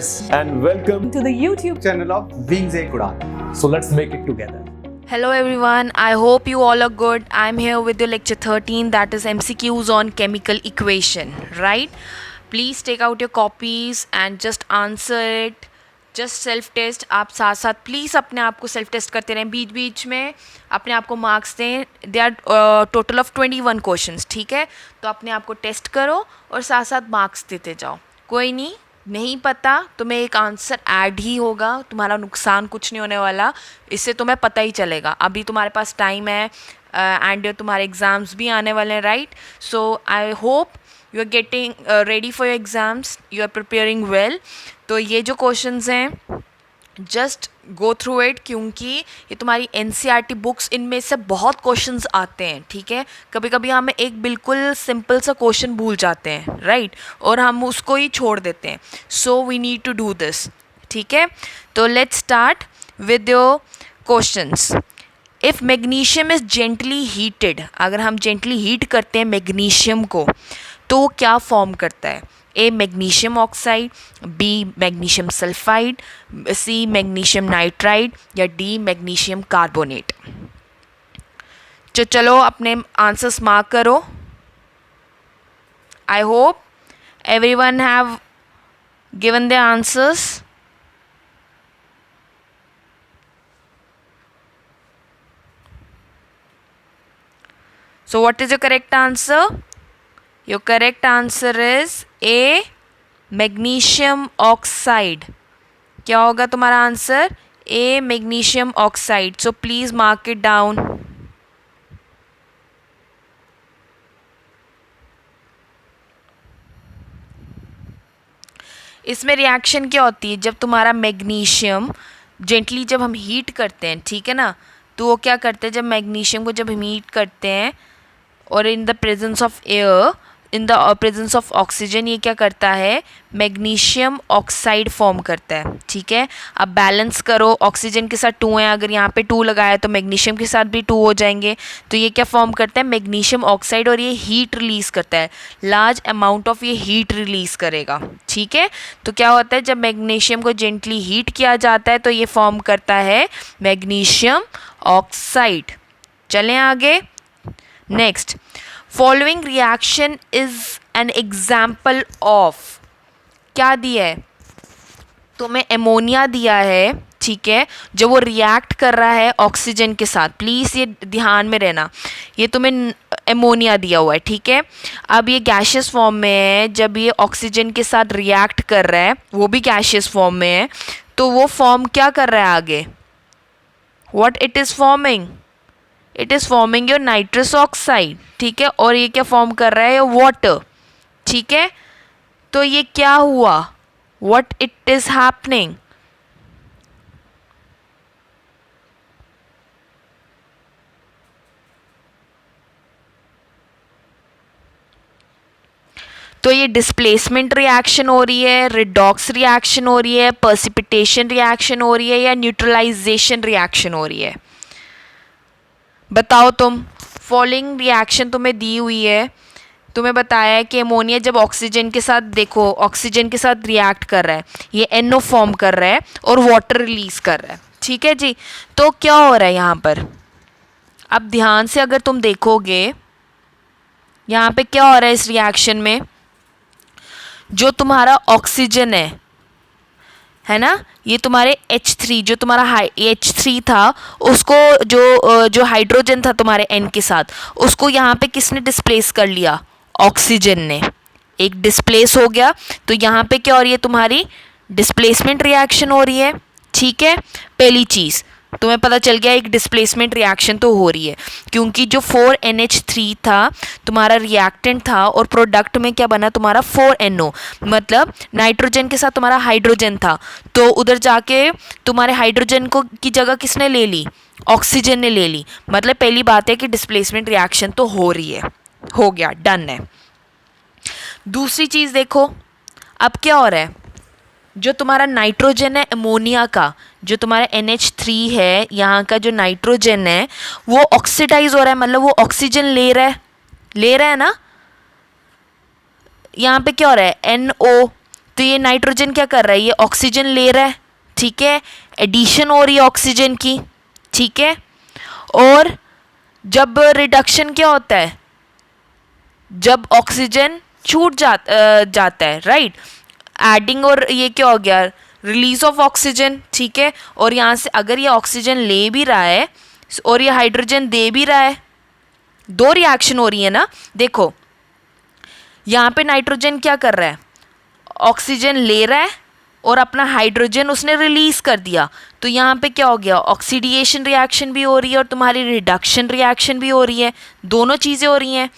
viewers, and welcome to the YouTube channel of Wings A Kudan. So let's make it together. Hello everyone, I hope you all are good. I'm here with your lecture 13, that is MCQs on chemical equation, right? Please take out your copies and just answer it. Just self test आप साथ साथ please अपने आप को self test करते रहें, बीच बीच में अपने आप को मार्क्स दें. They are total of 21 questions, ठीक है? तो अपने आप को टेस्ट करो और साथ साथ मार्क्स देते जाओ. कोई नहीं पता तुम्हें एक आंसर ऐड ही होगा, तुम्हारा नुकसान कुछ नहीं होने वाला, इससे तुम्हें पता ही चलेगा. अभी तुम्हारे पास टाइम है एंड तुम्हारे एग्ज़ाम्स भी आने वाले हैं, right? So I hope you are getting ready for your exams, you are preparing well. तो ये जो क्वेश्चंस हैं जस्ट गो थ्रू इट, क्योंकि ये तुम्हारी NCERT बुक्स, इनमें से बहुत क्वेश्चंस आते हैं, ठीक है? कभी कभी हम एक बिल्कुल सिंपल सा क्वेश्चन भूल जाते हैं, राइट? और हम उसको ही छोड़ देते हैं. So we need to do this, ठीक है? तो let's start with your questions. If magnesium is gently heated, अगर हम जेंटली हीट करते हैं मैग्नीशियम को तो वो क्या फॉर्म करता है? A magnesium oxide, B magnesium sulphide, C magnesium nitride या डी मैग्नीशियम कार्बोनेट. चलो अपने आंसर्स मार्क करो. I hope everyone have given their answers. So what is your correct answer? Your correct answer is A, magnesium oxide. क्या होगा तुम्हारा answer? A, magnesium oxide. So please mark it down. इसमें reaction क्या होती है? जब तुम्हारा मैग्नीशियम जेंटली जब हम हीट करते हैं, ठीक है ना, तो वो क्या करते हैं, जब मैग्नीशियम को जब हम हीट करते हैं और in the presence of air, in the presence of oxygen, ये क्या करता है? मैग्नीशियम ऑक्साइड फॉर्म करता है, ठीक है? अब बैलेंस करो, ऑक्सीजन के साथ 2 हैं, अगर यहाँ पे 2 लगाया तो मैग्नीशियम के साथ भी 2 हो जाएंगे. तो ये क्या फॉर्म करता है? मैग्नीशियम ऑक्साइड, और ये हीट रिलीज़ करता है, लार्ज अमाउंट ऑफ ये हीट रिलीज़ करेगा, ठीक है? तो क्या होता है, जब मैग्नीशियम को जेंटली हीट किया जाता है तो ये फॉर्म करता है मैग्नीशियम ऑक्साइड. चलें आगे. Next, following reaction is an example of. क्या दिया है तुम्हें? एमोनिया दिया है, ठीक है, जो वो रिएक्ट कर रहा है ऑक्सीजन के साथ. प्लीज़ ये ध्यान में रहना, ये तुम्हें एमोनिया दिया हुआ है, ठीक है? अब ये गैशियस फॉर्म में है, जब ये ऑक्सीजन के साथ रिएक्ट कर रहा है, वो भी गैशियस फॉर्म में है, तो वो फॉर्म क्या कर रहा है आगे? What it is forming? It is forming your nitrous oxide, ठीक है? और ये क्या फॉर्म कर रहा है? वाटर, ठीक है? तो ये क्या हुआ? What it is happening? तो ये डिस्प्लेसमेंट रिएक्शन हो रही है, रिडॉक्स रिएक्शन हो रही है, पर्सिपिटेशन रिएक्शन हो रही है, या न्यूट्रलाइजेशन रिएक्शन हो रही है? बताओ तुम. फॉलोइंग रिएक्शन तुम्हें दी हुई है, तुम्हें बताया है कि अमोनिया जब ऑक्सीजन के साथ, देखो ऑक्सीजन के साथ रिएक्ट कर रहा है, ये NO फॉर्म कर रहा है और वाटर रिलीज कर रहा है, ठीक है जी? तो क्या हो रहा है यहाँ पर? अब ध्यान से अगर तुम देखोगे यहाँ पे क्या हो रहा है इस रिएक्शन में, जो तुम्हारा ऑक्सीजन है ना, ये तुम्हारे H3, जो तुम्हारा H3 था, उसको जो हाइड्रोजन था तुम्हारे N के साथ, उसको यहाँ पे किसने डिस्प्लेस कर लिया? ऑक्सीजन ने. एक डिस्प्लेस हो गया, तो यहाँ पे क्या हो रही है? तुम्हारी डिस्प्लेसमेंट रिएक्शन हो रही है, ठीक है? पहली चीज़ तुम्हें पता चल गया, एक डिस्प्लेसमेंट रिएक्शन तो हो रही है, क्योंकि जो 4NH3 था तुम्हारा रिएक्टेंट था, और प्रोडक्ट में क्या बना तुम्हारा? 4NO, मतलब नाइट्रोजन के साथ तुम्हारा हाइड्रोजन था, तो उधर जाके तुम्हारे हाइड्रोजन को की जगह किसने ले ली? ऑक्सीजन ने ले ली. मतलब पहली बात है कि डिस्प्लेसमेंट रिएक्शन तो हो रही है, हो गया, डन है. दूसरी चीज़ देखो, अब क्या हो रहा है? जो तुम्हारा नाइट्रोजन है अमोनिया का, जो तुम्हारा NH3 है, यहाँ का जो नाइट्रोजन है वो ऑक्सीडाइज हो रहा है, मतलब वो ऑक्सीजन ले रहा है ना. यहाँ पे क्या हो रहा है? NO तो ये नाइट्रोजन क्या कर रहा है, ये ऑक्सीजन ले रहा है, ठीक है, एडिशन हो रही है ऑक्सीजन की, ठीक है। और जब रिडक्शन क्या होता है, जब ऑक्सीजन छूट जाता है, राइट, एडिंग, और ये क्या हो गया, रिलीज ऑफ ऑक्सीजन, ठीक है। और यहाँ से अगर ये ऑक्सीजन ले भी रहा है और ये हाइड्रोजन दे भी रहा है, दो रिएक्शन हो रही है ना। देखो यहाँ पे नाइट्रोजन क्या कर रहा है, ऑक्सीजन ले रहा है और अपना हाइड्रोजन उसने रिलीज कर दिया, तो यहाँ पे क्या हो गया, ऑक्सीडेशन रिएक्शन भी हो रही है और तुम्हारी रिडक्शन रिएक्शन भी हो रही है, दोनों चीज़ें हो रही हैं।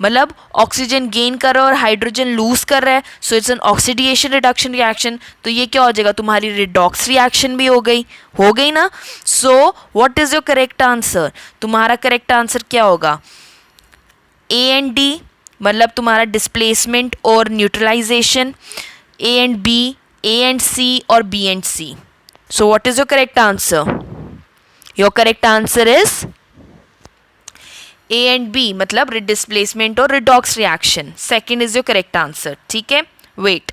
मतलब ऑक्सीजन गेन कर रहा है और हाइड्रोजन लूज कर रहा है, so it's an oxidation reduction reaction. तो ये क्या हो जाएगा, तुम्हारी रिडॉक्स रिएक्शन भी हो गई ना। So what is your correct answer, तुम्हारा करेक्ट आंसर क्या होगा, ए एंड डी, मतलब तुम्हारा डिस्प्लेसमेंट और neutralisation, A and B, A and C और B and C. So what is your correct answer, your correct answer is A and B, मतलब displacement और redox reaction, second is your correct answer, ठीक है। Wait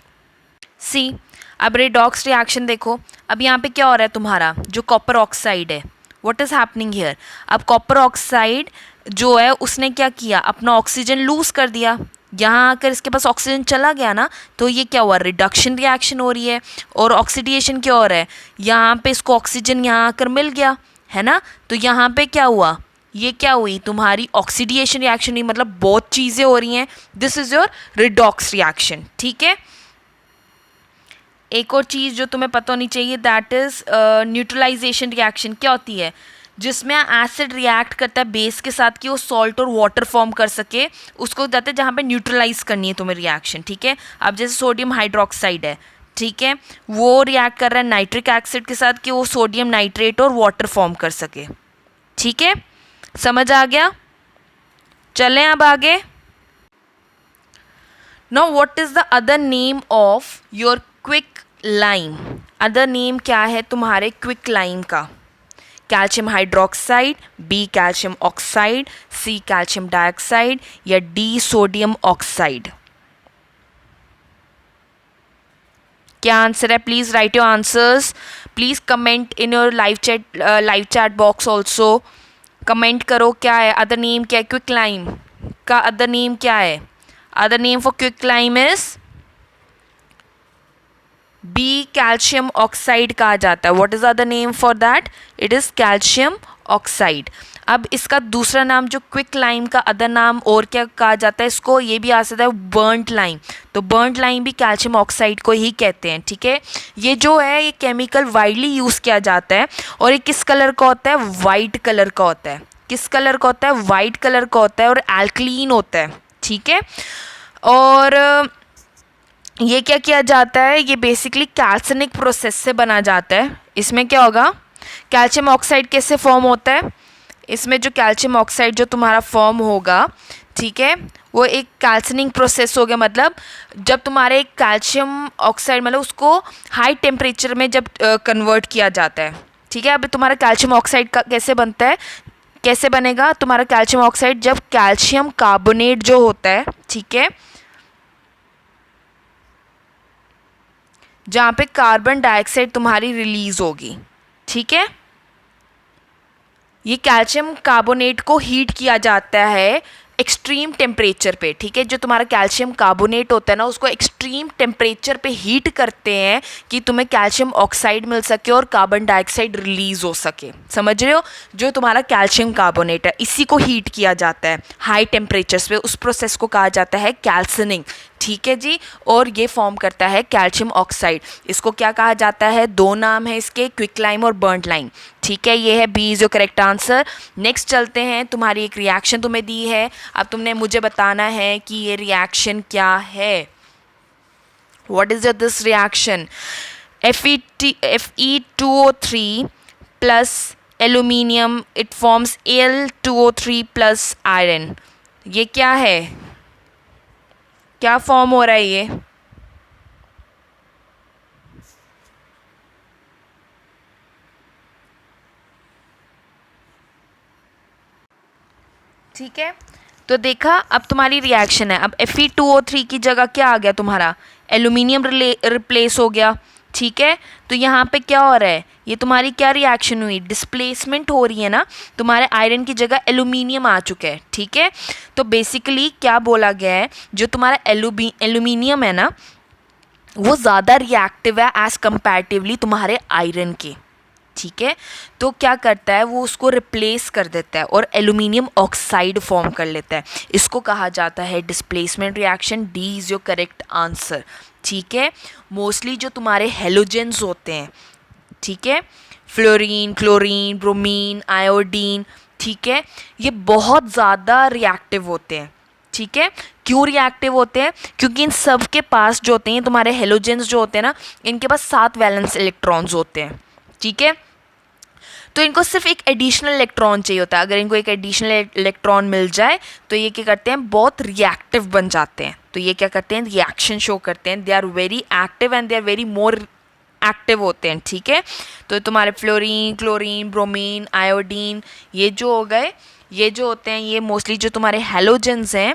सी, अब redox reaction देखो, अब यहाँ पे क्या हो रहा है, तुम्हारा जो कॉपर ऑक्साइड है, व्हाट इज हैपनिंग हियर, अब कॉपर ऑक्साइड जो है उसने क्या किया, अपना ऑक्सीजन लूज कर दिया, यहाँ आकर इसके पास ऑक्सीजन चला गया ना, तो ये क्या हुआ, रिडक्शन रिएक्शन हो रही है। और ऑक्सीडेशन क्या हो रहा है, यहाँ पे इसको ऑक्सीजन यहाँ आकर मिल गया है ना, तो यहाँ पे क्या हुआ, ये क्या हुई, तुम्हारी ऑक्सीडेशन रिएक्शन हुई, मतलब बहुत चीज़ें हो रही हैं, this is your redox reaction, ठीक है। एक और चीज़ जो तुम्हें पता होनी चाहिए, दैट इज न्यूट्रलाइजेशन रिएक्शन। क्या होती है, जिसमें एसिड रिएक्ट करता है बेस के साथ कि वो सॉल्ट और वाटर फॉर्म कर सके, उसको जाते हैं जहाँ पे न्यूट्रलाइज करनी है तुम्हें रिएक्शन, ठीक है। अब जैसे सोडियम हाइड्रोक्साइड है, ठीक है, वो रिएक्ट कर रहा है नाइट्रिक एसिड के साथ कि वो सोडियम नाइट्रेट और वाटर फॉर्म कर सके, ठीक है, समझ आ गया। चलें अब आगे। Now what is the other name of your quick lime, other name क्या है तुम्हारे क्विक लाइम का, calcium hydroxide, B calcium oxide, C calcium dioxide या डी सोडियम ऑक्साइड। क्या आंसर है, please write your answers, please comment in your live chat box also, comment करो क्या है अदर नेम, क्या है क्विक लाइम का अदर नेम क्या है, other name for quick lime is B calcium oxide कहा जाता है। What is other name for that, it is calcium oxide. अब इसका दूसरा नाम जो क्विक लाइम का अदर नाम और क्या कहा जाता है, इसको ये भी आ सकता है बर्न्ट लाइम, तो बर्न्ट लाइम भी कैल्शियम ऑक्साइड को ही कहते हैं, ठीक है। ये जो है ये केमिकल वाइडली यूज़ किया जाता है और ये किस कलर का होता है, वाइट कलर का होता है, किस कलर का होता है, वाइट कलर का होता है और एल्कलीन होता है, ठीक है। और ये क्या किया जाता है, ये बेसिकली कैल्सिनिक प्रोसेस से बना जाता है। इसमें क्या होगा, कैल्शियम ऑक्साइड कैसे फॉर्म होता है, इसमें जो कैल्शियम ऑक्साइड जो तुम्हारा फॉर्म होगा, ठीक है, वो एक कैल्सिनिक प्रोसेस हो गया, मतलब जब तुम्हारे एक कैल्शियम ऑक्साइड मतलब उसको हाई टेम्परेचर में जब कन्वर्ट किया जाता है, ठीक है। अब तुम्हारा कैल्शियम ऑक्साइड का कैसे बनता है, कैसे बनेगा तुम्हारा कैल्शियम ऑक्साइड, जब कैल्शियम कार्बोनेट जो होता है, ठीक है, जहाँ पे कार्बन डाइऑक्साइड तुम्हारी रिलीज होगी, ठीक है। ये कैल्शियम कार्बोनेट को हीट किया जाता है एक्सट्रीम टेम्परेचर पे, ठीक है। जो तुम्हारा कैल्शियम कार्बोनेट होता है ना, उसको एक्सट्रीम टेम्परेचर पे हीट करते हैं कि तुम्हें कैल्शियम ऑक्साइड मिल सके और कार्बन डाइऑक्साइड रिलीज हो सके, समझ रहे हो। जो तुम्हारा कैल्शियम कार्बोनेट है इसी को हीट किया जाता है हाई टेम्परेचर्स पे, उस प्रोसेस को कहा जाता है कैल्सिनिंग, ठीक है जी। और ये फॉर्म करता है कैल्शियम ऑक्साइड। इसको क्या कहा जाता है, दो नाम है इसके, क्विक लाइम और बर्न्ट लाइम, ठीक है। ये है B is your correct answer. Next चलते हैं, तुम्हारी एक रिएक्शन तुम्हें दी है, अब तुमने मुझे बताना है कि ये रिएक्शन क्या है। What is this reaction, Fe2O3 plus aluminium it forms Al2O3 plus iron. ये क्या है, क्या फॉर्म हो रहा है ये, ठीक है। तो देखा, अब तुम्हारी रिएक्शन है, अब Fe2O3 की जगह क्या आ गया तुम्हारा एल्यूमिनियम रिप्लेस हो गया, ठीक है। तो यहाँ पे क्या हो रहा है, ये तुम्हारी क्या रिएक्शन हुई, डिस्प्लेसमेंट हो रही है ना, तुम्हारे आयरन की जगह एल्यूमिनियम आ चुका है, ठीक है। तो बेसिकली क्या बोला गया है, जो तुम्हारा एल्यूमिनियम है ना, वो ज़्यादा रिएक्टिव है एज़ कंपैरेटिवली तुम्हारे आयरन के, ठीक है। तो क्या करता है, वो उसको रिप्लेस कर देता है और एल्यूमिनियम ऑक्साइड फॉर्म कर लेता है। इसको कहा जाता है displacement reaction. D is your correct answer, ठीक है। मोस्टली जो तुम्हारे हेलोजेंस होते हैं, ठीक है, फ्लोरीन, क्लोरीन, ब्रोमीन, आयोडीन, ठीक है, ये बहुत ज़्यादा रिएक्टिव होते हैं, ठीक है। क्यों रिएक्टिव होते हैं, क्योंकि इन सब के पास जो होते हैं, तुम्हारे हेलोजेंस जो होते हैं ना, इनके पास 7 वैलेंस इलेक्ट्रॉन्स होते हैं, ठीक है। तो इनको सिर्फ एक एडिशनल इलेक्ट्रॉन चाहिए होता है। अगर इनको एक एडिशनल इलेक्ट्रॉन मिल जाए तो ये क्या करते हैं, बहुत रिएक्टिव बन जाते हैं। तो ये क्या करते हैं, रिएक्शन शो करते हैं। They are very active and they are very more active होते हैं, ठीक है। तो तुम्हारे फ्लोरीन, क्लोरीन, ब्रोमीन, आयोडीन, ये जो हो गए, ये जो होते हैं, ये मोस्टली जो तुम्हारे हैलोजेंस हैं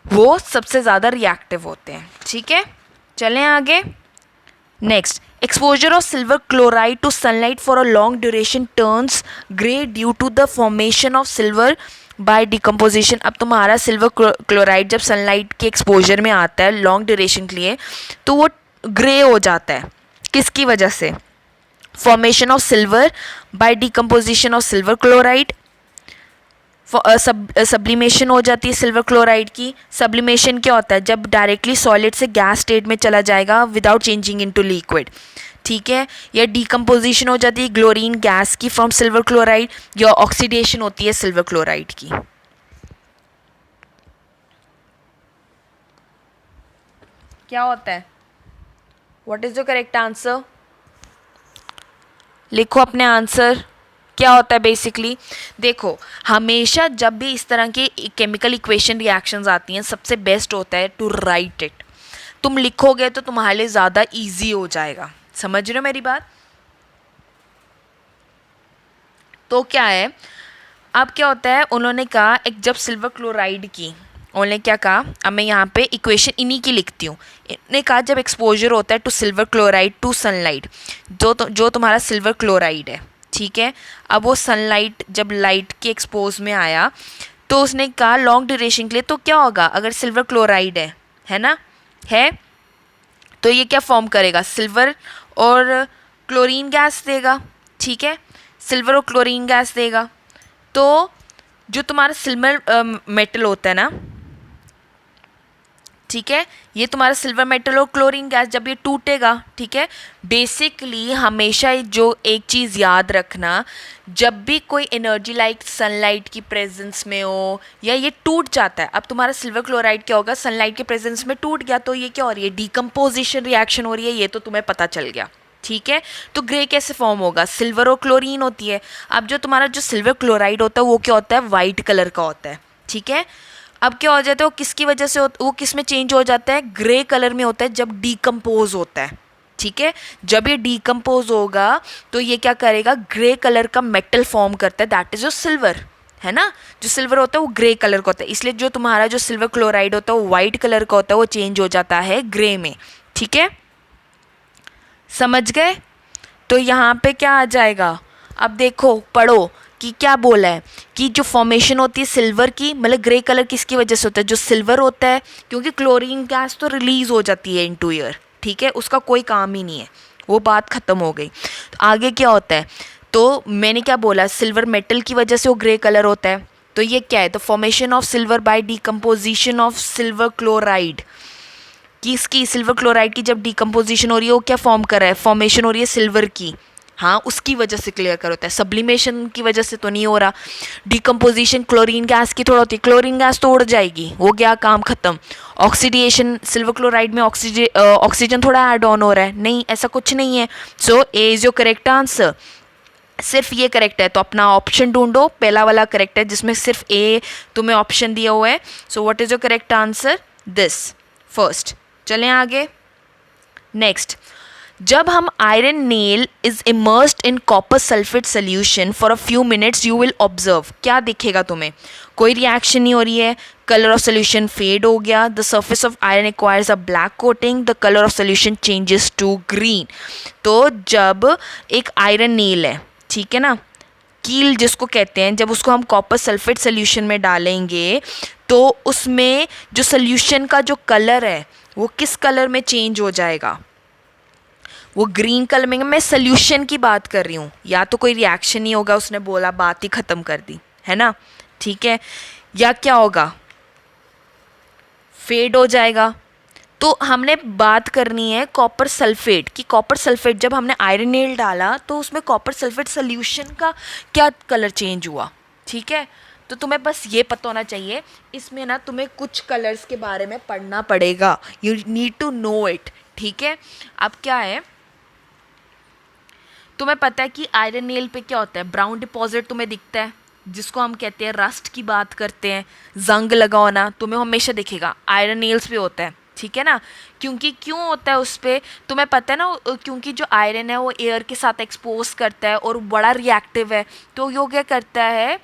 वो सबसे ज़्यादा रिएक्टिव होते हैं, ठीक है। चलें आगे। Next, exposure of silver chloride to sunlight for a long duration turns gray due to the formation of silver by decomposition। अब तुम्हारा सिल्वर क्लोराइड जब सनलाइट के एक्सपोजर में आता है लॉन्ग ड्यूरेशन के लिए, तो वो ग्रे हो जाता है। किसकी वजह से, formation of silver by decomposition of silver chloride, sublimation हो जाती है सिल्वर क्लोराइड की। सब्लिमेशन क्या होता है, जब डायरेक्टली सॉलिड से गैस स्टेट में चला जाएगा विदाउट चेंजिंग इनटू लिक्विड, ठीक है। या डिकम्पोजिशन हो जाती है क्लोरीन गैस की फ्रॉम सिल्वर क्लोराइड, या ऑक्सीडेशन होती है सिल्वर क्लोराइड की। क्या होता है, what is the correct answer, लिखो अपने आंसर। क्या होता है बेसिकली, देखो हमेशा जब भी इस तरह की केमिकल इक्वेशन रिएक्शंस आती हैं, सबसे बेस्ट होता है टू राइट इट। तुम लिखोगे तो तुम्हारे लिए ज़्यादा इजी हो जाएगा, समझ रहे हो मेरी बात। तो क्या है, अब क्या होता है, उन्होंने कहा एक जब सिल्वर क्लोराइड की, उन्होंने क्या कहा, अब मैं यहाँ पे इक्वेशन इन्हीं की लिखती हूँ। इन्होंने कहा जब एक्सपोजर होता है to silver chloride to sunlight, जो तुम्हारा सिल्वर क्लोराइड है, ठीक है। अब वो सनलाइट जब लाइट के एक्सपोज में आया तो उसने कहा लॉन्ग ड्यूरेशन के लिए, तो क्या होगा, अगर सिल्वर क्लोराइड है ना, है, तो ये क्या फॉर्म करेगा, सिल्वर और क्लोरीन गैस देगा, ठीक है। सिल्वर और क्लोरीन गैस देगा। तो जो तुम्हारा सिल्वर मेटल होता है ना, ठीक है, ये तुम्हारा सिल्वर मेटल और क्लोरीन गैस जब ये टूटेगा, ठीक है। बेसिकली हमेशा जो एक चीज़ याद रखना, जब भी कोई एनर्जी लाइक सनलाइट की प्रेजेंस में हो या ये टूट जाता है, अब तुम्हारा सिल्वर क्लोराइड क्या होगा, सनलाइट के प्रेजेंस में टूट गया, तो ये क्या हो रही है, डिकम्पोजिशन रिएक्शन हो रही है, ये तो तुम्हें पता चल गया, ठीक है। तो ग्रे कैसे फॉर्म होगा, सिल्वर और क्लोरीन होती है। अब जो तुम्हारा जो सिल्वर क्लोराइड होता है वो क्या होता है, वाइट कलर का होता है, ठीक है। अब क्या हो जाता है, वो किसकी वजह से वो किस में चेंज हो जाता है, ग्रे कलर में होता है जब डिकम्पोज होता है, ठीक है। जब ये डिकम्पोज होगा तो ये क्या करेगा, ग्रे कलर का मेटल फॉर्म करता है, दैट इज जो सिल्वर है ना। जो सिल्वर होता है वो ग्रे कलर का होता है, इसलिए जो तुम्हारा जो सिल्वर क्लोराइड होता है वो वाइट कलर का होता है, वो चेंज हो जाता है ग्रे में, ठीक है। समझ गए। तो यहाँ पे क्या आ जाएगा, अब देखो पढ़ो कि क्या बोला है कि जो फॉर्मेशन होती है सिल्वर की, मतलब ग्रे कलर किसकी वजह से होता है, जो सिल्वर होता है, क्योंकि क्लोरीन गैस तो रिलीज हो जाती है इनटू एयर, ठीक है, उसका कोई काम ही नहीं है, वो बात ख़त्म हो गई। तो आगे क्या होता है, तो मैंने क्या बोला, सिल्वर मेटल की वजह से वो ग्रे कलर होता है। तो ये क्या है, तो formation of silver by decomposition of silver chloride, किसकी, सिल्वर क्लोराइड की जब डिकम्पोजिशन हो रही है वो क्या फॉर्म कर रहा है, फॉर्मेशन हो रही है सिल्वर की, हाँ उसकी वजह से क्लियर कर होता है, सब्लिमेशन की वजह से तो नहीं हो रहा। डिकम्पोजिशन क्लोरीन गैस की थोड़ा होती है, क्लोरीन गैस तो उड़ जाएगी, वो गया काम खत्म। ऑक्सीडेशन, सिल्वर क्लोराइड में ऑक्सीजन थोड़ा ऐड ऑन हो रहा है, नहीं ऐसा कुछ नहीं है। सो ए इज योर करेक्ट आंसर, सिर्फ ये करेक्ट है, तो अपना ऑप्शन ढूंढो, पहला वाला करेक्ट है जिसमें सिर्फ ए तुम्हें ऑप्शन दिया हुआ है। So what is your correct answer, this first. चलें आगे। नेक्स्ट, जब हम iron nail is immersed in copper sulphate solution for a few minutes you will observe, क्या दिखेगा तुम्हें? कोई रिएक्शन नहीं हो रही है, कलर ऑफ सोल्यूशन फेड हो गया, the surface of iron acquires a black coating, the colour of solution changes to green. तो जब एक आयरन नेल है, ठीक है ना, कील जिसको कहते हैं, जब उसको हम कॉपर सल्फेट सोल्यूशन में डालेंगे तो उसमें जो सोल्यूशन का जो कलर है वो किस कलर में चेंज हो जाएगा? वो ग्रीन कलर में। मैं सोल्यूशन की बात कर रही हूँ, या तो कोई रिएक्शन नहीं होगा, उसने बोला बात ही ख़त्म कर दी, है ना, ठीक है, या क्या होगा, फेड हो जाएगा। तो हमने बात करनी है कॉपर सल्फेट की। कॉपर सल्फेट जब हमने आयरन नेल डाला तो उसमें कॉपर सल्फेट सोल्यूशन का क्या कलर चेंज हुआ, ठीक है। तो तुम्हें बस ये पता होना चाहिए, इसमें ना तुम्हें कुछ कलर्स के बारे में पढ़ना पड़ेगा, you need to know it, ठीक है। अब क्या है, तुम्हें पता है कि आयरन नेल पे क्या होता है, ब्राउन डिपॉजिट तुम्हें दिखता है, जिसको हम कहते हैं रस्ट की बात करते हैं, जंग लगा होना तुम्हें हमेशा दिखेगा, आयरन नेल्स पे होता है, ठीक है ना। क्योंकि क्यों होता है उस पर, तुम्हें पता है ना, क्योंकि जो आयरन है वो एयर के साथ एक्सपोज करता है और बड़ा रिएक्टिव है, तो वो क्या करता है,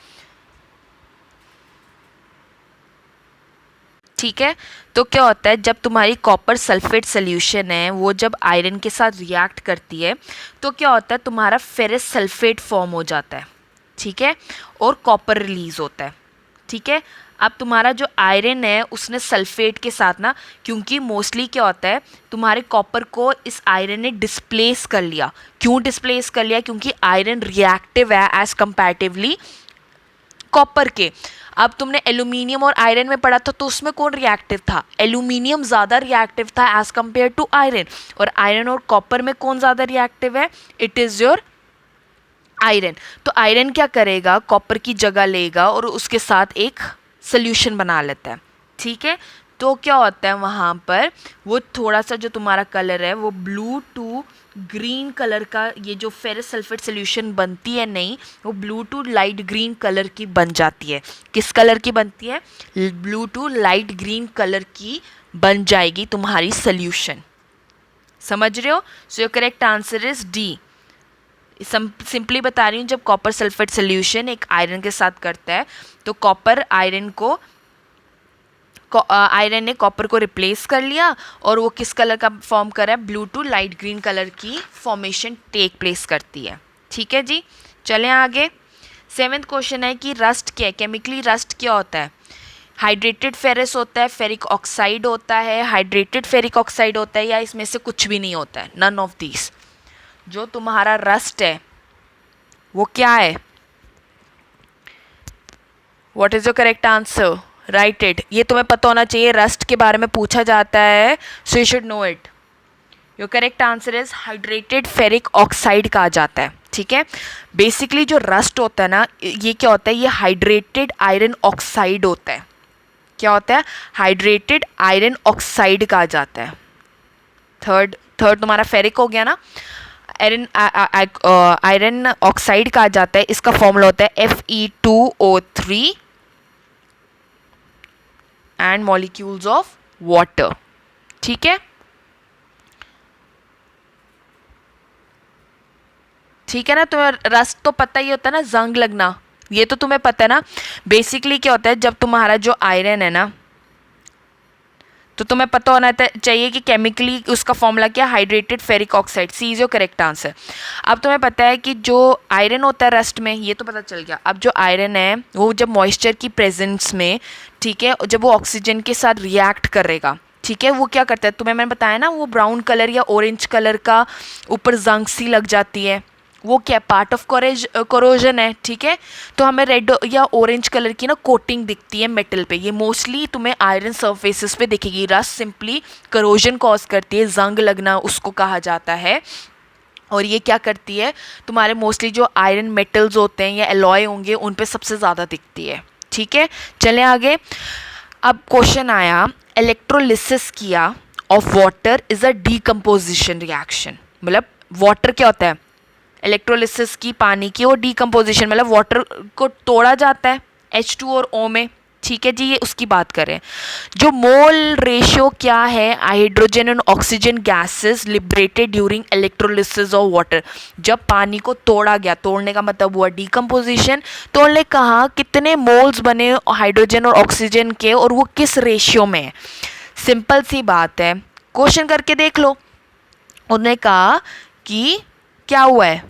ठीक है। तो क्या होता है, जब तुम्हारी कॉपर सल्फेट सोल्यूशन है वो जब आयरन के साथ रिएक्ट करती है तो क्या होता है, तुम्हारा फेरस सल्फेट फॉर्म हो जाता है, ठीक है, और कॉपर रिलीज होता है, ठीक है। अब तुम्हारा जो आयरन है उसने सल्फेट के साथ ना, क्योंकि मोस्टली क्या होता है, तुम्हारे कॉपर को इस आयरन ने डिस्प्लेस कर लिया। क्यों डिस्प्लेस कर लिया? क्योंकि आयरन रिएक्टिव है एज कंपैरेटिवली कॉपर के। अब तुमने एल्यूमिनियम और आयरन में पढ़ा था, तो उसमें कौन रिएक्टिव था? एल्यूमिनियम ज़्यादा रिएक्टिव था एज कंपेयर टू आयरन। और आयरन और कॉपर में कौन ज़्यादा रिएक्टिव है? It is your iron. तो आयरन क्या करेगा, कॉपर की जगह लेगा और उसके साथ एक सोल्यूशन बना लेता है, ठीक है। तो क्या होता है वहाँ पर, वो थोड़ा सा जो तुम्हारा कलर है वो ब्लू टू ग्रीन कलर का, ये जो फेरस सल्फेट सोल्यूशन बनती है, नहीं, वो blue to light green colour की बन जाती है। किस कलर की बनती है? Blue to light green colour की बन जाएगी तुम्हारी सोल्यूशन। समझ रहे हो? So your correct answer is D. Simply बता रही हूँ, जब कॉपर सल्फेट सोल्यूशन एक आयरन के साथ करता है तो आयरन ने कॉपर को रिप्लेस कर लिया और वो किस कलर का फॉर्म करा है? Blue to light green colour की फॉर्मेशन टेक प्लेस करती है, ठीक है जी। चलें आगे। 7th क्वेश्चन है कि रस्ट क्या है? केमिकली रस्ट क्या होता है? हाइड्रेटेड फेरस होता है, फेरिक ऑक्साइड होता है, हाइड्रेटेड फेरिक ऑक्साइड होता है, या इसमें से कुछ भी नहीं होता है, नन ऑफ दीज। जो तुम्हारा रस्ट है वो क्या है? What is your correct answer? Right it. ये तुम्हें पता होना चाहिए, रस्ट के बारे में पूछा जाता है, so you should know it. Your correct answer is hydrated ferric oxide कहा जाता है, ठीक है। बेसिकली जो रस्ट होता है ना, ये क्या होता है, ये हाइड्रेटेड आयरन ऑक्साइड होता है। क्या होता है? हाइड्रेटेड आयरन ऑक्साइड कहा जाता है। थर्ड तुम्हारा फेरिक हो गया ना, आयरन ऑक्साइड कहा जाता है। इसका फॉर्मूला होता है Fe2O3 and molecules of water, ठीक है, ठीक है ना। तुम्हें रस्ट तो पता ही होता है ना, जंग लगना, ये तो तुम्हें पता है ना। बेसिकली क्या होता है, जब तुम्हारा जो आयरन है ना, तो तुम्हें पता होना चाहिए कि केमिकली उसका फॉर्मूला क्या, hydrated ferric oxide. C is your correct answer. अब तुम्हें पता है कि जो आयरन होता है रस्ट में, ये तो पता चल गया। अब जो आयरन है वो जब मॉइस्चर की प्रेजेंस में, ठीक है, जब वो ऑक्सीजन के साथ रिएक्ट करेगा, ठीक है, वो क्या करता है, तुम्हें मैंने बताया ना, वो ब्राउन कलर या ऑरेंज कलर का ऊपर जंग सी लग जाती है, वो क्या पार्ट ऑफ कोरोजन है, ठीक है। तो हमें रेड या ऑरेंज कलर की ना कोटिंग दिखती है मेटल पे, ये मोस्टली तुम्हें आयरन सरफेसेस पे दिखेगी। रस्ट सिंपली करोजन कॉज करती है, जंग लगना उसको कहा जाता है। और ये क्या करती है, तुम्हारे मोस्टली जो आयरन मेटल्स होते हैं या एलॉय होंगे उन पे सबसे ज़्यादा दिखती है, ठीक है। चलें आगे। अब क्वेश्चन आया, इलेक्ट्रोलिसिस किया of water is a decomposition reaction. मतलब वाटर क्या होता है, इलेक्ट्रोलिसिस की पानी की, और डीकम्पोजिशन मतलब वाटर को तोड़ा जाता है H2 और O में, ठीक है जी, ये उसकी बात करें। जो मोल रेशियो क्या है hydrogen and oxygen gases liberated during electrolysis of water, जब पानी को तोड़ा गया, तोड़ने का मतलब हुआ डिकम्पोजिशन, तो उन्होंने कहा कितने मोल्स बने हाइड्रोजन और ऑक्सीजन के और वो किस रेशियो में है। सिंपल सी बात है, क्वेश्चन करके देख लो। उन्होंने कहा कि क्या हुआ है,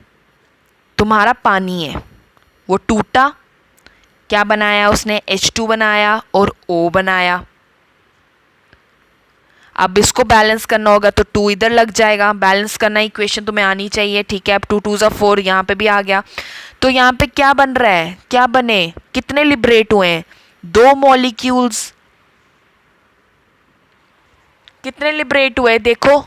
तुम्हारा पानी है वो टूटा, क्या बनाया उसने, H2 बनाया और O बनाया। अब इसको बैलेंस करना होगा तो 2 इधर लग जाएगा, बैलेंस करना इक्वेशन तुम्हें आनी चाहिए, ठीक है। अब 2 2 4 यहाँ पे भी आ गया, तो यहाँ पे क्या बन रहा है, क्या बने, कितने लिबरेट हुए हैं, 2 मॉलिक्यूल्स। कितने लिबरेट हुए देखो,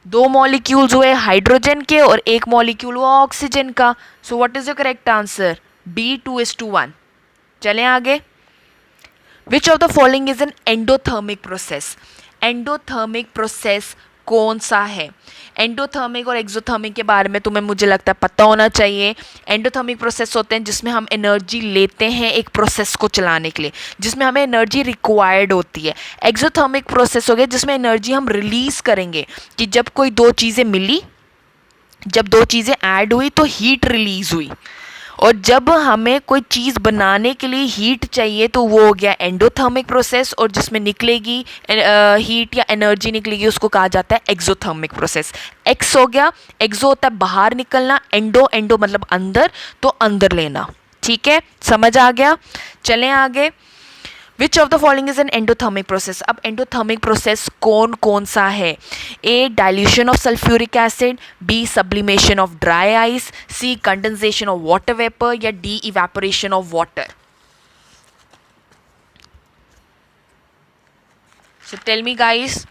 2 मॉलिक्यूल्स हुए हाइड्रोजन के और 1 मॉलिक्यूल हुआ ऑक्सीजन का। सो what is your correct answer, B 2:1। चलें आगे। Which of the following is an endothermic process, endothermic process कौन सा है। एंडोथर्मिक और एक्सोथर्मिक के बारे में तुम्हें मुझे लगता है पता होना चाहिए। एंडोथर्मिक प्रोसेस होते हैं जिसमें हम एनर्जी लेते हैं एक प्रोसेस को चलाने के लिए, जिसमें हमें एनर्जी रिक्वायर्ड होती है। एक्सोथर्मिक प्रोसेस हो गया जिसमें एनर्जी हम रिलीज करेंगे, कि जब कोई 2 चीज़ें मिली, जब 2 चीज़ें ऐड हुई तो हीट रिलीज हुई, और जब हमें कोई चीज़ बनाने के लिए हीट चाहिए तो वो हो गया एंडोथर्मिक प्रोसेस, और जिसमें निकलेगी हीट या एनर्जी निकलेगी उसको कहा जाता है एक्सोथर्मिक प्रोसेस। एक्स हो गया, एक्सो होता है बाहर निकलना, एंडो एंडो मतलब अंदर, तो अंदर लेना, ठीक है, समझ आ गया। चलें आगे। Which of the following is an endothermic process, अब एंडोथर्मिक प्रोसेस कौन कौन सा है। A dilution of sulphuric acid, B sublimation of dry ice, C condensation of water vapour, या D evaporation of water. So tell me guys,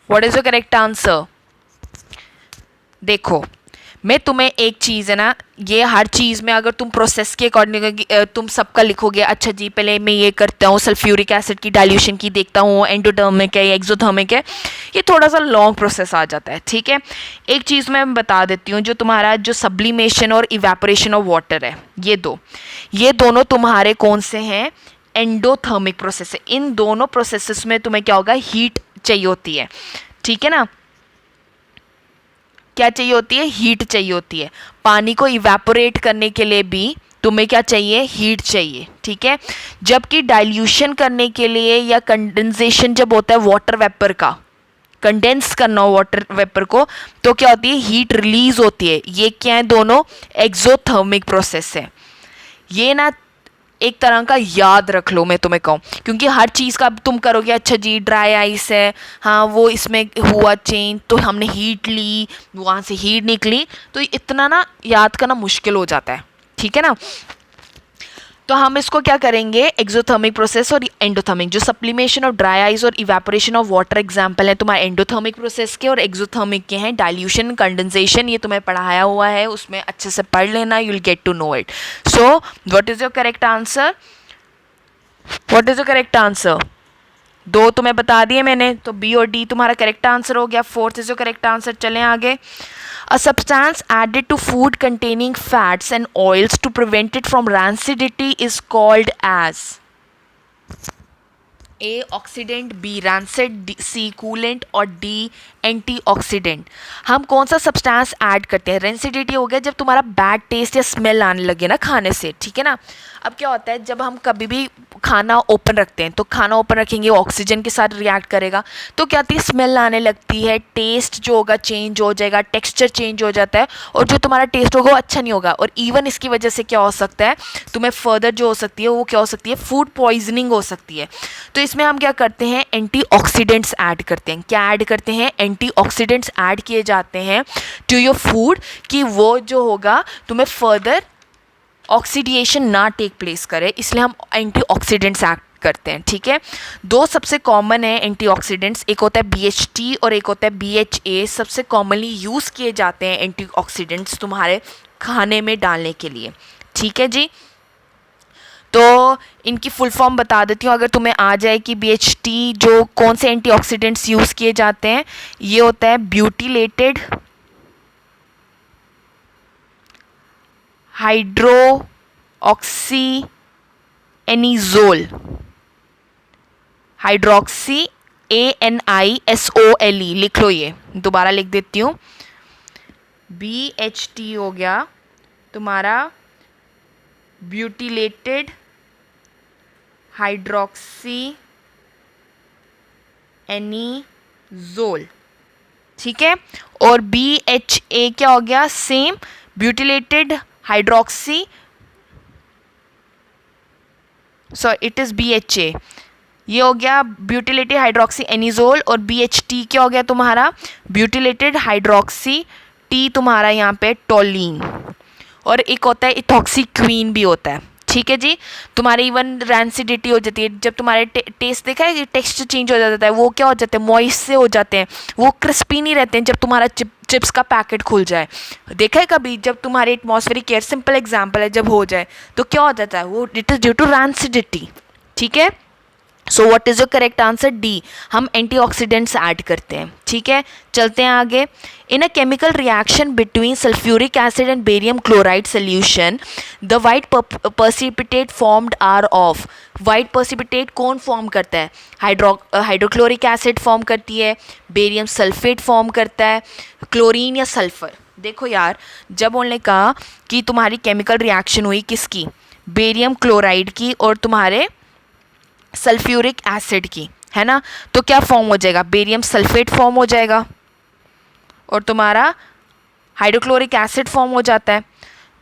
what is your correct answer. देखो, मैं तुम्हें एक चीज़ है ना, ये हर चीज़ में अगर तुम प्रोसेस के अकॉर्डिंग तुम सबका लिखोगे, अच्छा जी पहले मैं ये करता हूँ, सल्फ्यूरिक एसिड की डाइल्यूशन की देखता हूँ, एंडोथर्मिक है या एक्सोथर्मिक है, ये थोड़ा सा लॉन्ग प्रोसेस आ जाता है, ठीक है। एक चीज़ मैं बता देती हूँ, जो तुम्हारा जो सब्लिमेशन और इवेपोरेशन ऑफ वाटर है, ये दोनों तुम्हारे कौन से हैं, एंडोथर्मिक प्रोसेस है। इन दोनों प्रोसेसेस में तुम्हें क्या होगा, हीट चाहिए होती है, ठीक है ना, क्या चाहिए होती है, हीट चाहिए होती है। पानी को इवेपोरेट करने के लिए भी तुम्हें क्या चाहिए, हीट चाहिए, ठीक है। जबकि डाइल्यूशन करने के लिए या कंडेंसेशन जब होता है वाटर वेपर का, कंडेंस करना हो वाटर वेपर को, तो क्या होती है, हीट रिलीज होती है। ये क्या है, दोनों एक्सोथर्मिक प्रोसेस है। ये ना एक तरह का याद रख लो, मैं तुम्हें कहूँ, क्योंकि हर चीज़ का तुम करोगे, अच्छा जी ड्राई आइस है, हाँ वो इसमें हुआ चेंज तो हमने हीट ली, वहाँ से हीट निकली, तो इतना ना याद करना मुश्किल हो जाता है, ठीक है ना। तो हम इसको क्या करेंगे, एक्सोथर्मिक प्रोसेस और एंडोथर्मिक, जो सप्लीमेशन ऑफ ड्राई आइस और इवेपोरेशन ऑफ वाटर एग्जाम्पल है तुम्हारे एंडोथर्मिक प्रोसेस के, और एक्सोथर्मिक के हैं डाइल्यूशन, कंडेंसेशन, ये तुम्हें पढ़ाया हुआ है, उसमें अच्छे से पढ़ लेना, you will get to know it. So what is your correct answer, what is your correct answer. 2 तुम्हें बता दिए मैंने, तो बी और डी तुम्हारा करेक्ट आंसर हो गया। 4th is your correct answer. चलें आगे। A substance added to food containing fats and oils to prevent it from rancidity is called as A. Oxidant, B rancid, C coolant और D antioxidant. हम कौन सा substance add करते हैं, rancidity हो गया जब तुम्हारा बैड टेस्ट या स्मेल आने लगे ना खाने से, ठीक है ना। अब क्या होता है, जब हम कभी भी खाना ओपन रखते हैं, तो खाना ओपन रखेंगे ऑक्सीजन के साथ रिएक्ट करेगा, तो क्या होती है, स्मेल आने लगती है, टेस्ट जो होगा चेंज हो जाएगा, टेक्सचर चेंज हो जाता है, और जो तुम्हारा टेस्ट होगा वो अच्छा नहीं होगा, और इवन इसकी वजह से क्या हो सकता है, तुम्हें फर्दर जो हो सकती है वो क्या हो सकती है, फूड पॉइजनिंग हो सकती है। तो इसमें हम क्या करते हैं, एंटीऑक्सीडेंट्स ऐड करते हैं। क्या ऐड करते हैं, एंटीऑक्सीडेंट्स ऐड किए जाते हैं टू योर फूड, कि वो जो होगा तुम्हें फर्दर ऑक्सीडेशन ना टेक प्लेस करे, इसलिए हम एंटीऑक्सीडेंट्स ऐड करते हैं, ठीक है। 2 सबसे कॉमन है एंटीऑक्सीडेंट्स, एक होता है BHT और एक होता है BHA। सबसे कॉमनली यूज़ किए जाते हैं एंटीऑक्सीडेंट्स तुम्हारे खाने में डालने के लिए, ठीक है जी। तो इनकी फुल फॉर्म बता देती हूँ, अगर तुम्हें आ जाए कि BHT जो कौन से एंटीऑक्सीडेंट्स यूज़ किए जाते हैं, ये होता है butylated hydro oxy anisole, hydroxy ANISOLE, लिख लो, ये दोबारा लिख देती हूँ। BHT हो गया तुम्हारा ब्यूटिलेटेड हाइड्रोक्सी एनिजोल, ठीक है। और BHA क्या हो गया, same butylated hydroxy, sorry it is BHA, ये हो गया ब्यूटिलेटेड हाइड्रोक्सी एनिजोल। और BHT क्या हो गया तुम्हारा, ब्यूटिलेटेड हाइड्रोक्सी टी, तुम्हारा यहाँ पे टोलिन। और एक होता है इथॉक्सीक्वीन भी होता है, ठीक है जी। तुम्हारे इवन रैंसिडिटी हो जाती है जब तुम्हारे टेस्ट देखा है, टेक्सचर चेंज हो जाता है, वो क्या हो जाते हैं, मॉइस्ट से हो जाते हैं, वो क्रिस्पी नहीं रहते हैं जब तुम्हारा चिप्स का पैकेट खुल जाए। देखा है कभी, जब तुम्हारे एटमॉस्फेरिक एयर, सिंपल एग्जांपल है, जब हो जाए तो क्या हो जाता है, वो it is due to rancidity, ठीक है। So what is your correct answer, D, हम एंटीऑक्सीडेंट्स ऐड करते हैं, ठीक है। चलते हैं आगे। In a chemical reaction between sulphuric acid and barium chloride solution the white precipitate formed are of, white precipitate कौन फॉर्म करता है, हाइड्रोक्लोरिक एसिड फॉर्म करती है, बेरियम सल्फेट फॉर्म करता है, क्लोरीन या सल्फर। देखो यार, जब उन्होंने कहा कि तुम्हारी केमिकल रिएक्शन हुई किसकी, बेरियम क्लोराइड की और तुम्हारे सल्फ्यूरिक एसिड की, है ना, तो क्या फॉर्म हो जाएगा, बेरियम सल्फेट फॉर्म हो जाएगा और तुम्हारा हाइड्रोक्लोरिक एसिड फॉर्म हो जाता है।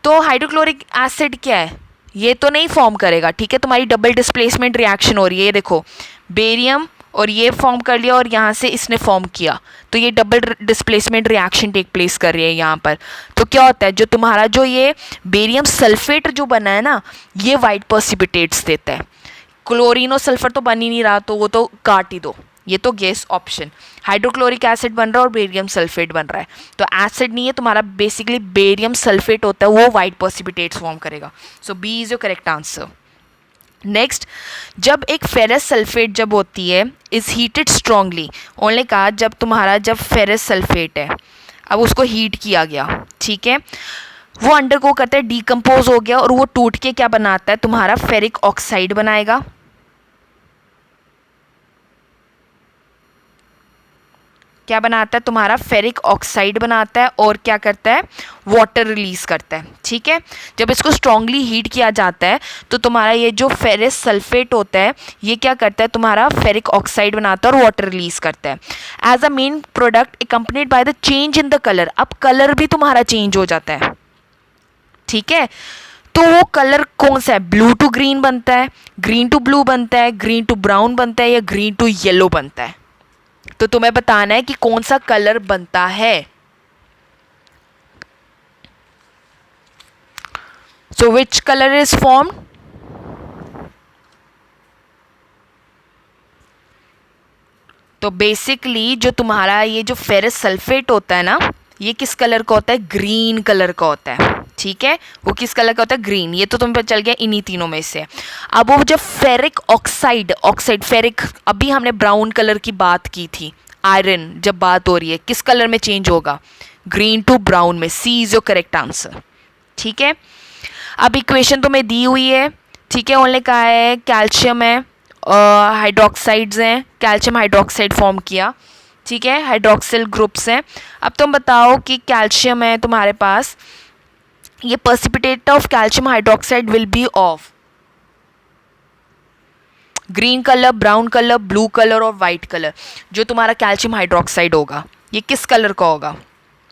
तो हाइड्रोक्लोरिक एसिड क्या है, ये तो नहीं फॉर्म करेगा, ठीक है। तुम्हारी डबल डिस्प्लेसमेंट रिएक्शन हो रही है, ये देखो बेरियम और ये फॉर्म कर लिया और यहाँ से इसने फॉर्म किया, तो ये double displacement reaction take place कर रही है यहाँ पर। तो क्या होता है, जो तुम्हारा जो ये बेरियम सल्फेट जो बना है ना, ये वाइट पर्सिपिटेट्स देता है। क्लोरीन और सल्फर तो बन ही नहीं रहा, तो वो तो काट ही दो, ये तो गैस ऑप्शन। हाइड्रोक्लोरिक एसिड बन रहा है और बेरियम सल्फेट बन रहा है, तो एसिड नहीं है तुम्हारा, बेसिकली बेरियम सल्फेट होता है, वो वाइट पर्सिपिटेट्स फॉर्म करेगा। So B is your correct answer. Next, जब एक फेरस सल्फेट जब होती है इज हीटेड स्ट्रांगली, उन्होंने कहा जब तुम्हारा जब फेरस सल्फेट है, अब उसको हीट किया गया, ठीक है, वो अंडरगो करता है, डीकम्पोज हो गया और वो टूट के क्या बनाता है, तुम्हारा फेरिक ऑक्साइड बनाएगा, क्या बनाता है, तुम्हारा फेरिक ऑक्साइड बनाता है और क्या करता है, वाटर रिलीज करता है, ठीक है। जब इसको स्ट्रांगली हीट किया जाता है तो तुम्हारा ये जो फेरस सल्फेट होता है ये क्या करता है, तुम्हारा फेरिक ऑक्साइड बनाता है और वाटर रिलीज करता है। As a main product accompanied by the change in the colour, अब कलर भी तुम्हारा चेंज हो जाता है, ठीक है। तो वो कलर कौन सा है, ब्लू टू ग्रीन बनता है, ग्रीन टू ब्लू बनता है, ग्रीन टू ब्राउन बनता है या ग्रीन टू येलो बनता है। तो तुम्हें बताना है कि कौन सा कलर बनता है। सो विच कलर इज फॉर्म्ड, तो बेसिकली जो तुम्हारा ये जो फेरस सल्फेट होता है ना, ये किस कलर का होता है, ग्रीन कलर का होता है, ठीक है। वो किस कलर का होता है, ग्रीन। ये तो तुम्हें पता चल गया इन्हीं तीनों में से। अब वो जब फेरिक ऑक्साइड फेरिक, अभी हमने ब्राउन कलर की बात की थी, आयरन जब बात हो रही है किस कलर में चेंज होगा, ग्रीन टू ब्राउन में। सी इज योर करेक्ट आंसर, ठीक है। अब इक्वेशन तुम्हें दी हुई है, ठीक है, उन्होंने कहा है कैल्शियम है, हाइड्रोक्साइड्स हैं, कैल्शियम हाइड्रोक्साइड फॉर्म किया, ठीक है, हाइड्रोक्सिल ग्रुप्स हैं। अब तुम बताओ कि कैल्शियम है तुम्हारे पास, ये precipitate of calcium hydroxide will be of green colour, brown colour, blue colour और वाइट कलर। जो तुम्हारा कैल्शियम हाइड्रोक्साइड होगा ये किस कलर का होगा,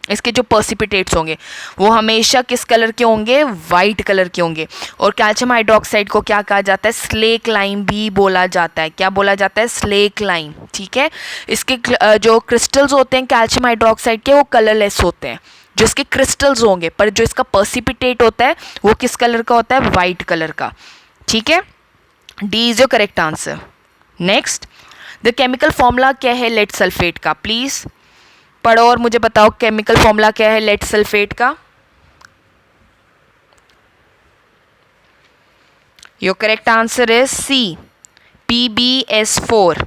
इसके जो पर्सिपिटेट्स होंगे वो हमेशा किस कलर के होंगे, वाइट कलर के होंगे। और कैल्शियम हाइड्रोक्साइड को क्या कहा जाता है, स्लेक लाइम भी बोला जाता है। क्या बोला जाता है, स्लेक लाइम, ठीक है। इसके जो क्रिस्टल्स होते हैं कैल्शियम हाइड्रोक्साइड के, वो कलरलेस होते हैं जो इसके क्रिस्टल्स होंगे, पर जो इसका पर्सिपिटेट होता है वो किस कलर का होता है, वाइट कलर का, ठीक है। D is your correct answer. Next, the chemical formula क्या है लेड सल्फेट का, प्लीज पढ़ो और मुझे बताओ केमिकल फॉर्मूला क्या है लेड सल्फेट का। Your correct answer is C, PbS4।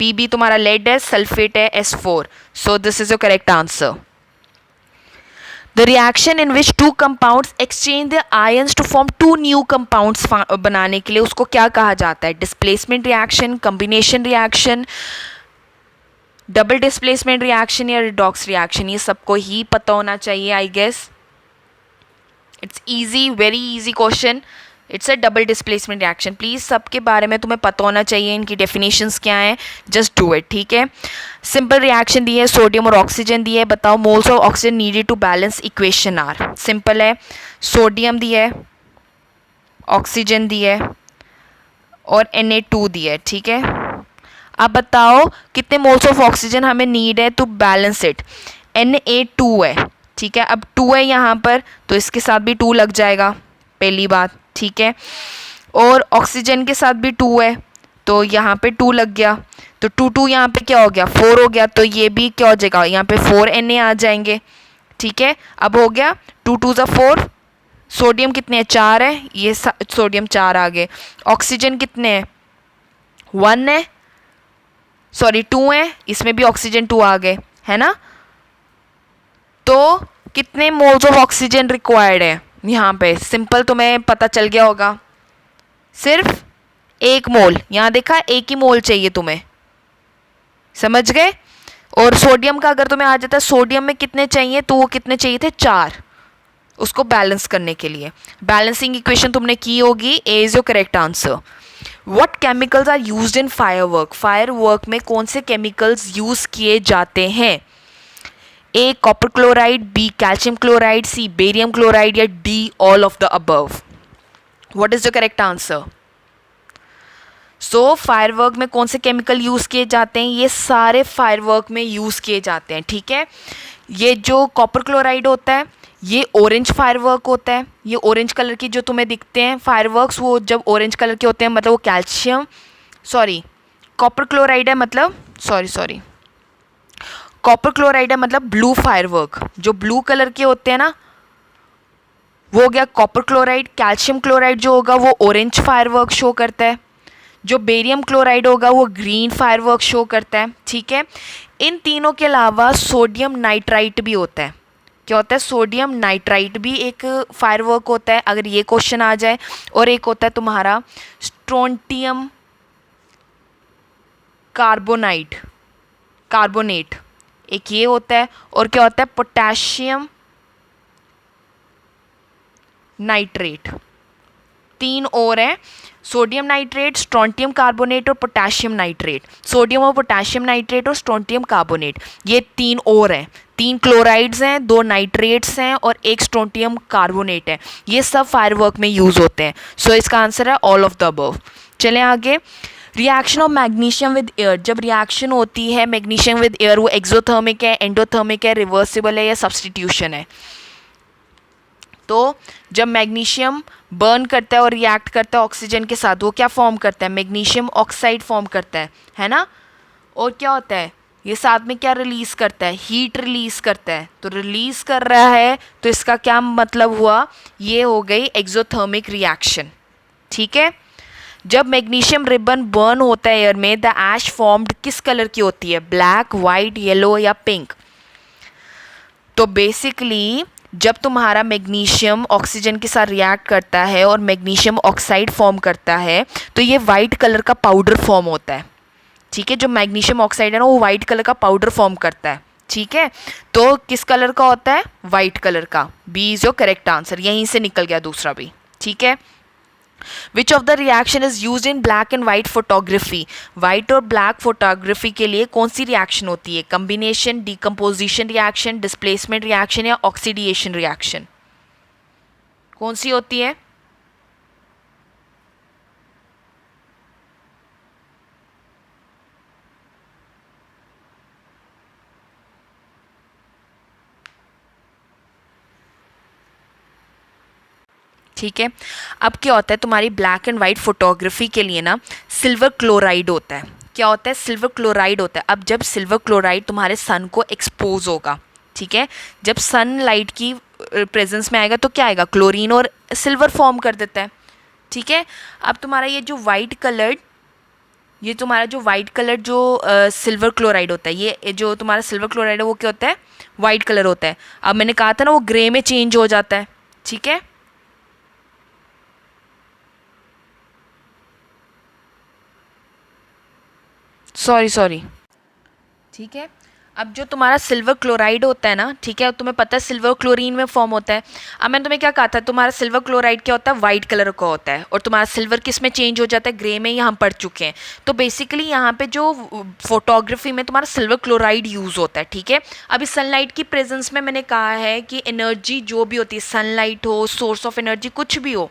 Pb तुम्हारा लेड है, सल्फेट है S4, so this is your correct answer. The reaction in which two compounds exchange the ions to form two new compounds बनाने के लिए उसको क्या कहा जाता है? Displacement reaction, combination reaction, double displacement reaction या रिडॉक्स रिएक्शन। ये सबको ही पता होना चाहिए I guess. It's easy, very easy question. It's a double displacement reaction. Please सबके बारे में तुम्हें पता होना चाहिए, इनकी डेफिनेशंस क्या हैं, जस्ट डू इट, ठीक है। सिंपल रिएक्शन दी है, सोडियम और ऑक्सीजन दी है, बताओ moles of oxygen needed to balance equation R. Simple है, सोडियम दी है, ऑक्सीजन दी है और Na2 दी है, ठीक है। अब बताओ कितने मोल्स ऑफ ऑक्सीजन हमें नीड है टू बैलेंस इट? Na2 है, ठीक है। अब 2 है यहाँ पर तो इसके साथ भी 2 लग जाएगा, पहली बात, ठीक है। और ऑक्सीजन के साथ भी 2 है तो यहाँ पे 2 लग गया, तो 2 यहाँ पे क्या हो गया? 4 हो गया, तो ये भी क्या हो जाएगा? यहाँ पे 4 Na आ जाएंगे, ठीक है। अब हो गया 2 2 ज़ा 4। सोडियम कितने हैं? 4 है, ये सोडियम 4 आ गए। ऑक्सीजन कितने हैं? 1 है, सॉरी 2 है, इसमें भी ऑक्सीजन 2 आ गए, है ना। तो कितने मोल्स ऑफ ऑक्सीजन रिक्वायर्ड है यहाँ पे? सिंपल तुम्हें पता चल गया होगा, सिर्फ 1 मोल। यहाँ देखा, 1 ही मोल चाहिए तुम्हें, समझ गए। और सोडियम का अगर तुम्हें आ जाता है सोडियम में कितने चाहिए, तो वो कितने चाहिए थे? 4, उसको बैलेंस करने के लिए। बैलेंसिंग इक्वेशन तुमने की होगी, A is your correct answer. What chemicals are used in firework? Firework में कौन से केमिकल्स यूज किए जाते हैं? A copper chloride, B calcium chloride, C barium chloride या D all of the above? What is the correct answer? So firework में कौन से केमिकल यूज़ किए जाते हैं? ये सारे फायरवर्क में यूज़ किए जाते हैं, ठीक है। ये जो कॉपर क्लोराइड होता है ये ऑरेंज फायरवर्क होता है। ये ऑरेंज कलर की जो तुम्हें दिखते हैं फायरवर्क्स, वो जब ऑरेंज कलर के होते हैं मतलब वो कैल्शियम, सॉरी कॉपर क्लोराइड है, मतलब सॉरी कॉपर क्लोराइड है मतलब ब्लू फायरवर्क। जो ब्लू कलर के होते हैं ना वो हो गया कॉपर क्लोराइड। कैल्शियम क्लोराइड जो होगा वो ऑरेंज फायरवर्क शो करता है। जो बेरियम क्लोराइड होगा वो ग्रीन फायरवर्क शो करता है, ठीक है। इन तीनों के अलावा सोडियम नाइट्राइट भी होता है। क्या होता है? सोडियम नाइट्राइट भी एक फायरवर्क होता है, अगर ये क्वेश्चन आ जाए। और एक होता है तुम्हारा स्ट्रोंटियम कार्बोनेट, एक ये होता है। और क्या होता है? Potassium nitrate. 3 और हैं, सोडियम नाइट्रेट, स्ट्रोंटियम कार्बोनेट और पोटेशियम नाइट्रेट। सोडियम और पोटेशियम नाइट्रेट और स्ट्रोंटियम कार्बोनेट, ये 3 और हैं। 3 क्लोराइड्स हैं, 2 नाइट्रेट्स हैं और 1 स्ट्रोंटियम कार्बोनेट है। ये सब फायरवर्क में यूज़ होते हैं। सो इसका आंसर है ऑल ऑफ द अबव। चलें आगे। Reaction of magnesium with air. जब रिएक्शन होती है मैग्नीशियम विद एयर, वो एक्सोथर्मिक है, एंडोथर्मिक है, रिवर्सिबल है या सब्सटीट्यूशन है? तो जब मैग्नीशियम बर्न करता है और रिएक्ट करता है ऑक्सीजन के साथ, वो क्या फॉर्म करता है? मैग्नीशियम ऑक्साइड फॉर्म करता है ना। और क्या होता है? ये साथ में क्या रिलीज़ करता है? हीट रिलीज़ करता है। तो रिलीज़ कर रहा है तो इसका क्या मतलब हुआ? ये हो गई एक्सोथर्मिक रिएक्शन, ठीक है। जब मैग्नीशियम रिबन बर्न होता है एयर में, द ऐश फॉर्म्ड किस कलर की होती है? ब्लैक, वाइट, येलो या पिंक? तो बेसिकली जब तुम्हारा मैग्नीशियम ऑक्सीजन के साथ रिएक्ट करता है और मैग्नीशियम ऑक्साइड फॉर्म करता है तो ये वाइट कलर का पाउडर फॉर्म होता है, ठीक है। जो मैग्नीशियम ऑक्साइड है ना वो वाइट कलर का पाउडर फॉर्म करता है, ठीक है। तो किस कलर का होता है? वाइट कलर का। B is your correct answer. यहीं से निकल गया दूसरा भी, ठीक है। Which of the reaction is use in black and white photography? White और ब्लैक फोटोग्राफी के लिए कौन सी रिएक्शन होती है? Combination, decomposition reaction, displacement reaction या ऑक्सीडेशन रिएक्शन? कौन सी होती है? ठीक है। अब क्या होता है तुम्हारी ब्लैक एंड वाइट फोटोग्राफी के लिए ना सिल्वर क्लोराइड होता है। क्या होता है? सिल्वर क्लोराइड होता है। अब जब सिल्वर क्लोराइड तुम्हारे सन को एक्सपोज होगा, ठीक है, जब सन लाइट की प्रेजेंस में आएगा तो क्या आएगा? क्लोरीन और सिल्वर फॉर्म कर देता है, ठीक है। अब तुम्हारा ये जो वाइट कलर्ड ये तुम्हारा जो वाइट कलर जो सिल्वर क्लोराइड होता है, ये जो तुम्हारा सिल्वर क्लोराइड है वो क्या होता है, वाइट कलर होता है। अब मैंने कहा था ना वो ग्रे में चेंज हो जाता है, ठीक है। सॉरी, ठीक है। अब जो तुम्हारा सिल्वर क्लोराइड होता है ना, ठीक है, तुम्हें पता है सिल्वर क्लोरीन में फॉर्म होता है। अब मैंने तुम्हें क्या कहा था, तुम्हारा सिल्वर क्लोराइड क्या होता है, वाइट कलर का होता है, और तुम्हारा सिल्वर किस में चेंज हो जाता है, ग्रे में, ये हम पढ़ चुके हैं। तो बेसिकली यहाँ पे जो फोटोग्राफी में तुम्हारा सिल्वर क्लोराइड यूज़ होता है, ठीक है। अभी सनलाइट की प्रेजेंस में मैंने कहा है कि एनर्जी जो भी होती है, सनलाइट हो, सोर्स ऑफ एनर्जी कुछ भी हो,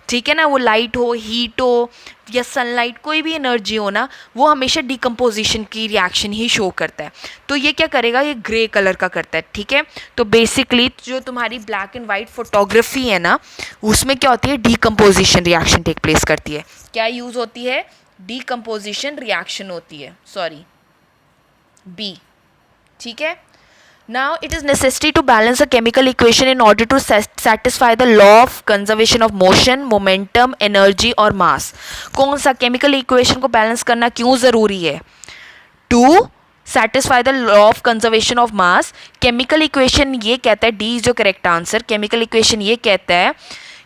ठीक है ना, वो लाइट हो, हीट हो या सनलाइट, कोई भी एनर्जी हो ना, वो हमेशा डिकम्पोजिशन की रिएक्शन ही शो करता है। तो ये क्या करेगा, ये ग्रे कलर का करता है, ठीक है। तो बेसिकली जो तुम्हारी ब्लैक एंड वाइट फोटोग्राफी है ना, उसमें क्या होती है, डिकम्पोजिशन रिएक्शन टेक प्लेस करती है। क्या यूज़ होती है, डिकम्पोजिशन रिएक्शन होती है, सॉरी बी, ठीक है। Now it is necessary to balance a chemical equation in order to satisfy the law of conservation of motion, momentum, energy और mass। कौन सा chemical equation को balance करना क्यों ज़रूरी है? To satisfy the law of conservation of mass, chemical equation ये कहता है, D is जो correct answer, chemical equation ये कहता है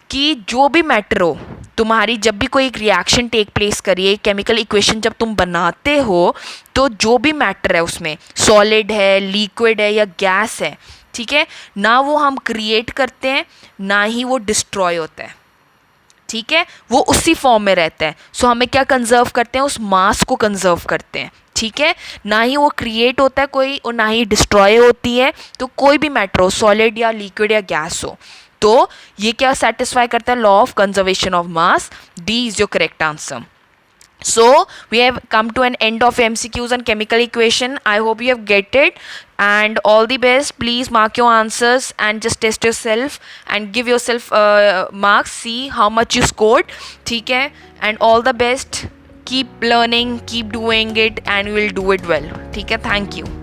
कि जो भी मैटर हो, तुम्हारी जब भी कोई एक रिएक्शन टेक प्लेस करिए, केमिकल इक्वेशन जब तुम बनाते हो, तो जो भी मैटर है उसमें, सॉलिड है, लिक्विड है या गैस है, ठीक है ना, वो हम क्रिएट करते हैं ना ही वो डिस्ट्रॉय होता है, ठीक है, वो उसी फॉर्म में रहता है। सो हमें क्या कंजर्व करते हैं, उस मास को कंजर्व करते हैं, ठीक है, ना ही वो क्रिएट होता है कोई और ना ही डिस्ट्रॉय होती है। तो कोई भी मैटर हो, सॉलिड या लिक्विड या गैस हो, तो ये क्या सेटिस्फाई करता है, law of conservation of mass. D is your correct answer. So we have come to an end of MCQs on chemical equation. I hope you have get it, and all the best. Please mark your answers and just test yourself and give yourself marks. See how much you scored. ठीक है, and all the best. Keep learning, keep doing it, and you will do it well. ठीक है, thank you.